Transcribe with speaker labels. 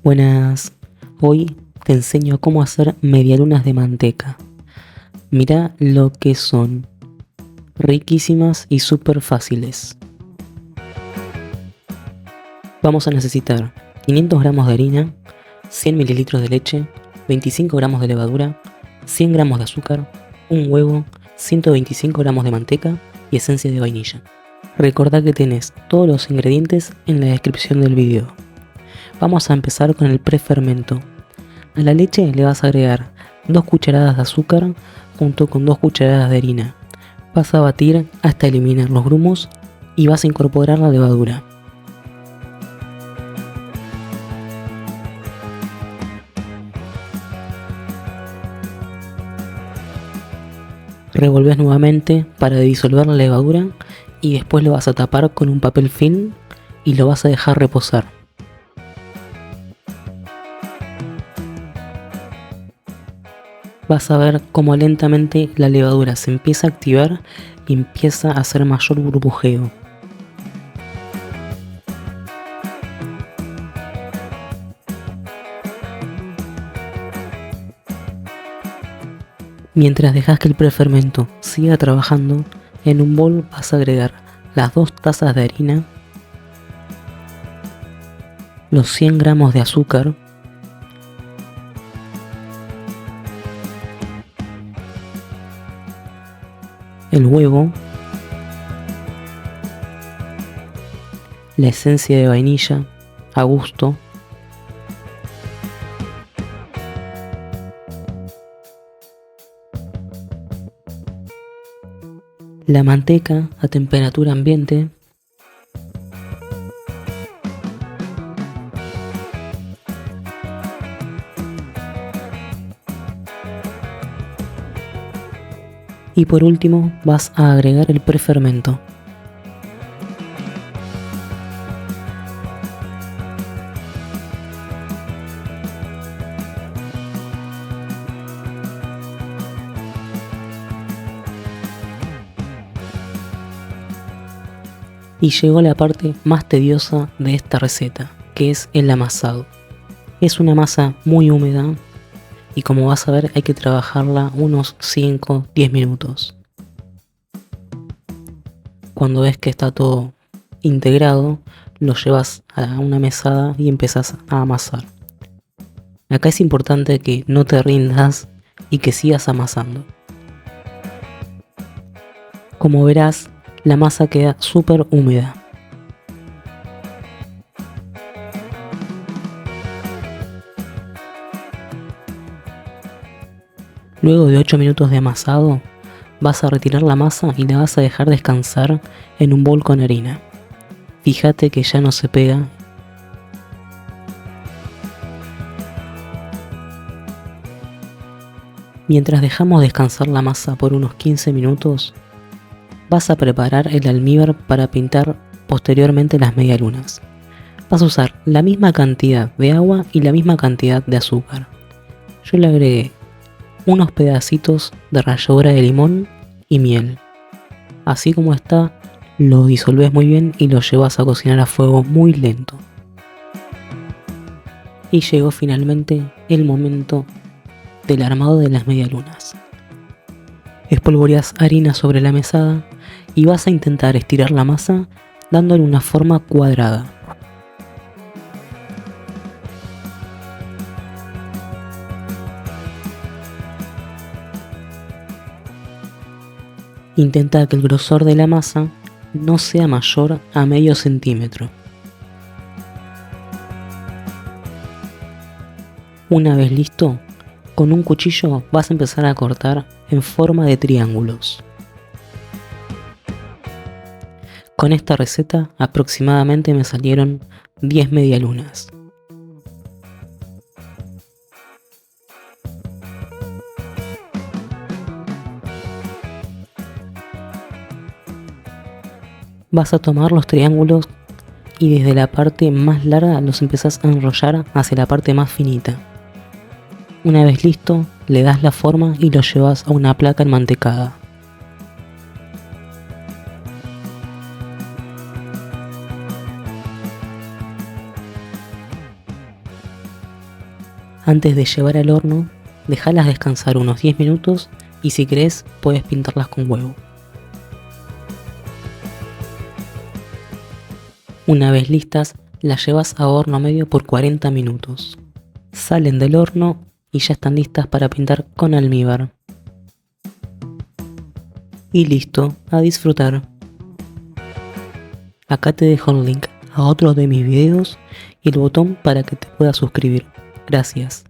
Speaker 1: Buenas, hoy te enseño cómo hacer medialunas de manteca. Mirá lo que son, riquísimas y súper fáciles. Vamos a necesitar 500 gramos de harina, 100 mililitros de leche, 25 gramos de levadura, 100 gramos de azúcar, un huevo, 125 gramos de manteca y esencia de vainilla. Recordá que tenés todos los ingredientes en la descripción del video. Vamos a empezar con el prefermento. A la leche le vas a agregar 2 cucharadas de azúcar junto con 2 cucharadas de harina. Vas a batir hasta eliminar los grumos y vas a incorporar la levadura. Revolves nuevamente para disolver la levadura y después lo vas a tapar con un papel film y lo vas a dejar reposar. Vas a ver cómo lentamente la levadura se empieza a activar y empieza a hacer mayor burbujeo. Mientras dejas que el prefermento siga trabajando, en un bol vas a agregar las 2 tazas de harina, los 100 gramos de azúcar, el huevo, la esencia de vainilla a gusto, la manteca a temperatura ambiente, y por último vas a agregar el prefermento. Y llegó la parte más tediosa de esta receta, que es el amasado. Es una masa muy húmeda y como vas a ver hay que trabajarla unos 5-10 minutos. Cuando ves que está todo integrado, lo llevas a una mesada y empezás a amasar. Acá es importante que no te rindas y que sigas amasando. Como verás, la masa queda súper húmeda. Luego de 8 minutos de amasado, vas a retirar la masa y la vas a dejar descansar en un bol con harina. Fíjate que ya no se pega. Mientras dejamos descansar la masa por unos 15 minutos, vas a preparar el almíbar para pintar posteriormente las medialunas. Vas a usar la misma cantidad de agua y la misma cantidad de azúcar. Yo le agregué unos pedacitos de ralladura de limón y miel. Así como está, lo disolvés muy bien y lo llevas a cocinar a fuego muy lento. Y llegó finalmente el momento del armado de las medialunas. Espolvoreás harina sobre la mesada y vas a intentar estirar la masa dándole una forma cuadrada. Intenta que el grosor de la masa no sea mayor a medio centímetro. Una vez listo, con un cuchillo vas a empezar a cortar en forma de triángulos. Con esta receta aproximadamente me salieron 10 medialunas. Vas a tomar los triángulos y desde la parte más larga los empezás a enrollar hacia la parte más finita. Una vez listo, le das la forma y lo llevas a una placa enmantecada. Antes de llevar al horno, dejalas descansar unos 10 minutos y si querés puedes pintarlas con huevo. Una vez listas, las llevas a horno medio por 40 minutos. Salen del horno y ya están listas para pintar con almíbar. Y listo, a disfrutar. Acá te dejo el link a otro de mis videos y el botón para que te puedas suscribir. Gracias.